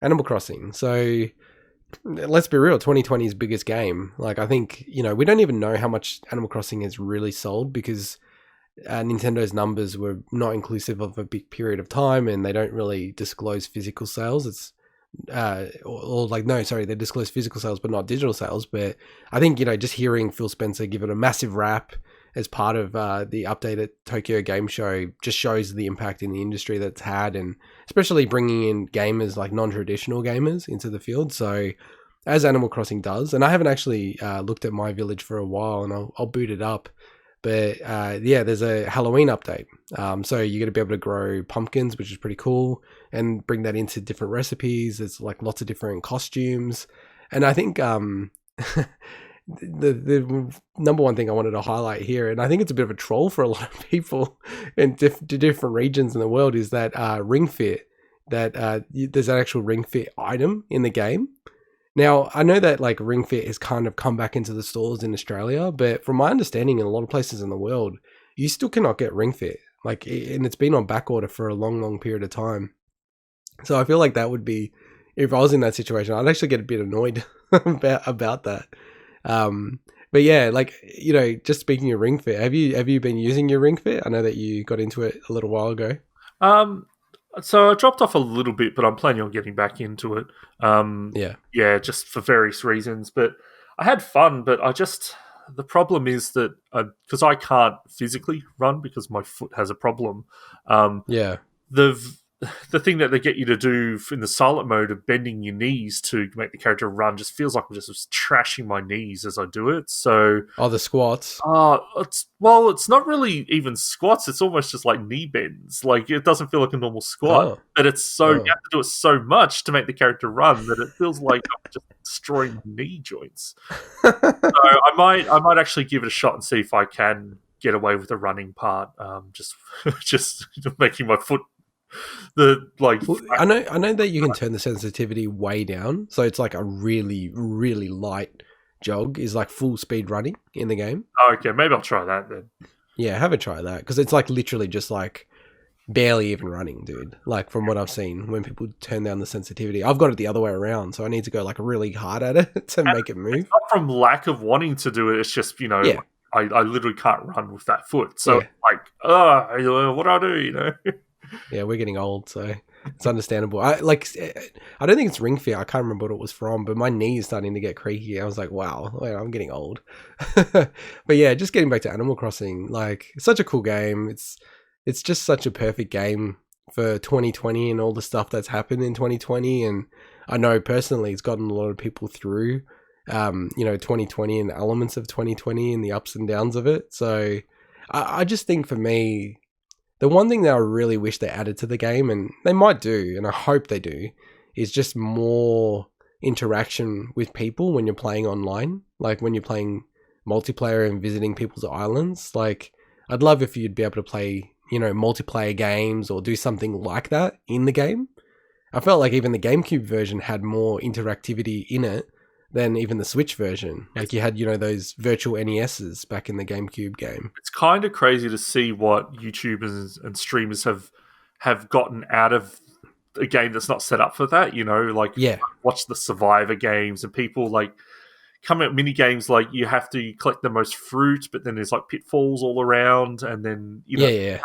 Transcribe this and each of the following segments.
Animal Crossing. So let's be real, 2020's biggest game. Like, I think, we don't even know how much Animal Crossing has really sold because Nintendo's numbers were not inclusive of a big period of time, and they don't really disclose physical sales. It's they disclose physical sales but not digital sales. But I think, just hearing Phil Spencer give it a massive rap as part of the updated Tokyo Game Show just shows the impact in the industry that's had, and especially bringing in gamers like non-traditional gamers into the field. So as Animal Crossing does, and I haven't actually looked at My Village for a while, and I'll boot it up. But there's a Halloween update. So you're going to be able to grow pumpkins, which is pretty cool, and bring that into different recipes. There's like lots of different costumes. And I think the number one thing I wanted to highlight here, and I think it's a bit of a troll for a lot of people in different regions in the world, is that Ring Fit. That there's an actual Ring Fit item in the game. Now, I know that like Ring Fit has kind of come back into the stores in Australia, but from my understanding, in a lot of places in the world, you still cannot get Ring Fit. Like, and it's been on back order for a long, long period of time. So I feel like that would be, if I was in that situation, I'd actually get a bit annoyed about that. But yeah, like, just speaking of Ring Fit, have you been using your Ring Fit? I know that you got into it a little while ago. So I dropped off a little bit, but I'm planning on getting back into it. Yeah, just for various reasons. But I had fun, but the problem is that because I can't physically run because my foot has a problem. The thing that they get you to do in the silent mode of bending your knees to make the character run just feels like I'm just trashing my knees as I do it. So the squats. It's not really even squats. It's almost just like knee bends. Like, it doesn't feel like a normal squat, but it's you have to do it so much to make the character run that it feels like I'm just destroying knee joints. So I might actually give it a shot and see if I can get away with the running part. Just making my foot. I know that you can turn the sensitivity way down, so it's like a really, really light jog is like full speed running in the game. Okay, maybe I'll try that then. Yeah, have a try that, because it's like literally just like barely even running, dude. Like, from what I've seen, when people turn down the sensitivity, I've got it the other way around, so I need to go like really hard at it to make it move. It's not from lack of wanting to do it. It's just I literally can't run with that foot. So what do I do? Yeah, we're getting old, so it's understandable. I don't think it's Ring Fit. I can't remember what it was from, but my knee is starting to get creaky. I was like, wow, I'm getting old. But yeah, just getting back to Animal Crossing, like, it's such a cool game. It's just such a perfect game for 2020 and all the stuff that's happened in 2020. And I know personally it's gotten a lot of people through 2020 and elements of 2020 and the ups and downs of it. So I just think, for me, the one thing that I really wish they added to the game, and they might do, and I hope they do, is just more interaction with people when you're playing online. Like, when you're playing multiplayer and visiting people's islands. Like, I'd love if you'd be able to play, multiplayer games or do something like that in the game. I felt like even the GameCube version had more interactivity in it than even the Switch version. Like, you had, those virtual NESs back in the GameCube game. It's kind of crazy to see what YouTubers and streamers have gotten out of a game that's not set up for that. Watch the Survivor games, and people like come at mini games like you have to collect the most fruit, but then there's like pitfalls all around, and then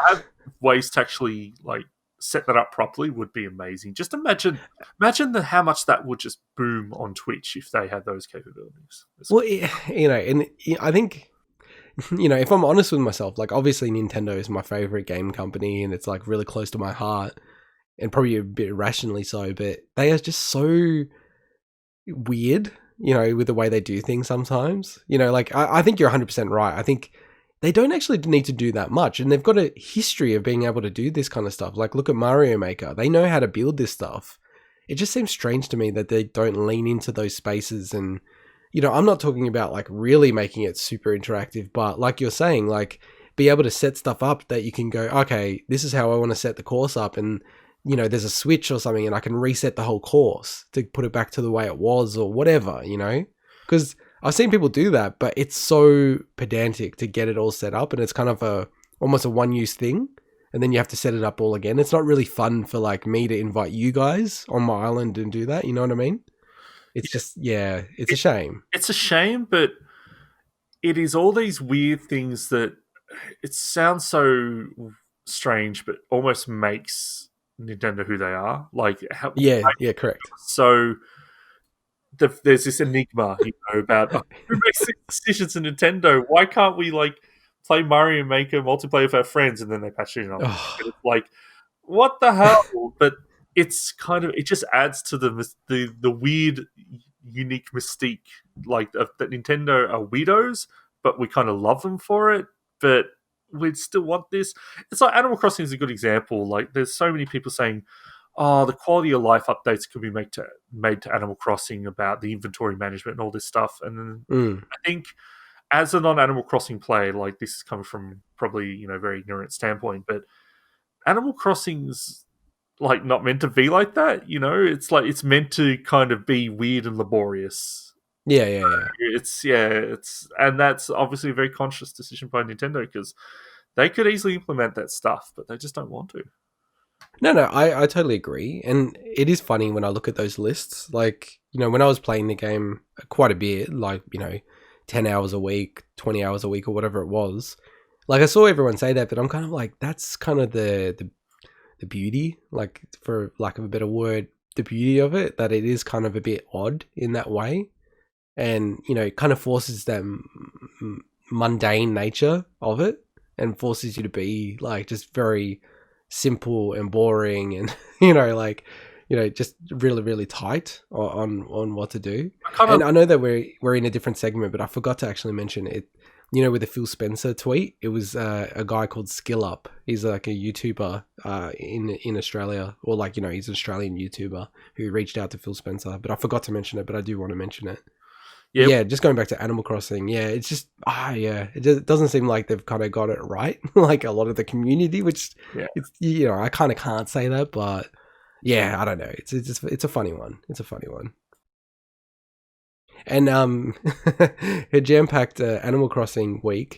have ways to actually like set that up properly would be amazing. Just imagine how much that would just boom on Twitch if they had those capabilities. And I think, if I'm honest with myself, like, obviously Nintendo is my favorite game company, and it's like really close to my heart, and probably a bit irrationally so, but they are just so weird, with the way they do things sometimes. Like, I think you're 100% right. I think they don't actually need to do that much, and they've got a history of being able to do this kind of stuff. Like, look at Mario Maker. They know how to build this stuff. It just seems strange to me that they don't lean into those spaces. And, I'm not talking about like really making it super interactive, but like you're saying, like, be able to set stuff up that you can go, okay, this is how I want to set the course up, and there's a switch or something, and I can reset the whole course to put it back to the way it was, or whatever, because I've seen people do that, but it's so pedantic to get it all set up, and it's kind of almost a one-use thing. And and then you have to set it up all again. It's not really fun for like me to invite you guys on my island and do that. You know what I mean? It's just, it's a shame. It's a shame, but it is all these weird things that it sounds so strange, but almost makes Nintendo who they are. Like, Correct. So there's this enigma, about who makes these decisions in Nintendo. Why can't we like play Mario Maker multiplayer with our friends, and then they patch it on? It's like, what the hell? But it's kind of, it just adds to the weird, unique mystique, like that Nintendo are weirdos, but we kind of love them for it. But we still want this. It's like Animal Crossing is a good example. Like, there's so many people saying, "Oh, the quality of life updates could be made to Animal Crossing about the inventory management and all this stuff." And then I think, as a non-Animal Crossing player, like, this is coming from probably very ignorant standpoint, but Animal Crossing's like not meant to be like that. It's like it's meant to kind of be weird and laborious. Yeah. It's and that's obviously a very conscious decision by Nintendo, because they could easily implement that stuff, but they just don't want to. No, I totally agree. And it is funny when I look at those lists. Like, when I was playing the game quite a bit, like, 10 hours a week, 20 hours a week, or whatever it was. Like, I saw everyone say that, but I'm kind of like, that's kind of the beauty, like, for lack of a better word, the beauty of it, that it is kind of a bit odd in that way. And, it kind of forces that mundane nature of it, and forces you to be like just very simple and boring, and just really, really tight on what to do. And I know that we're in a different segment, but I forgot to actually mention it. With the Phil Spencer tweet, it was a guy called SkillUp. He's like a YouTuber in Australia, or like, he's an Australian YouTuber who reached out to Phil Spencer. But I forgot to mention it, but I do want to mention it. Yep. Yeah, just going back to Animal Crossing. Yeah, it's just it doesn't seem like they've kind of got it right. Like a lot of the community, which it's, I kind of can't say that, but yeah, I don't know. It's a funny one. It's a funny one. And a jam-packed Animal Crossing week.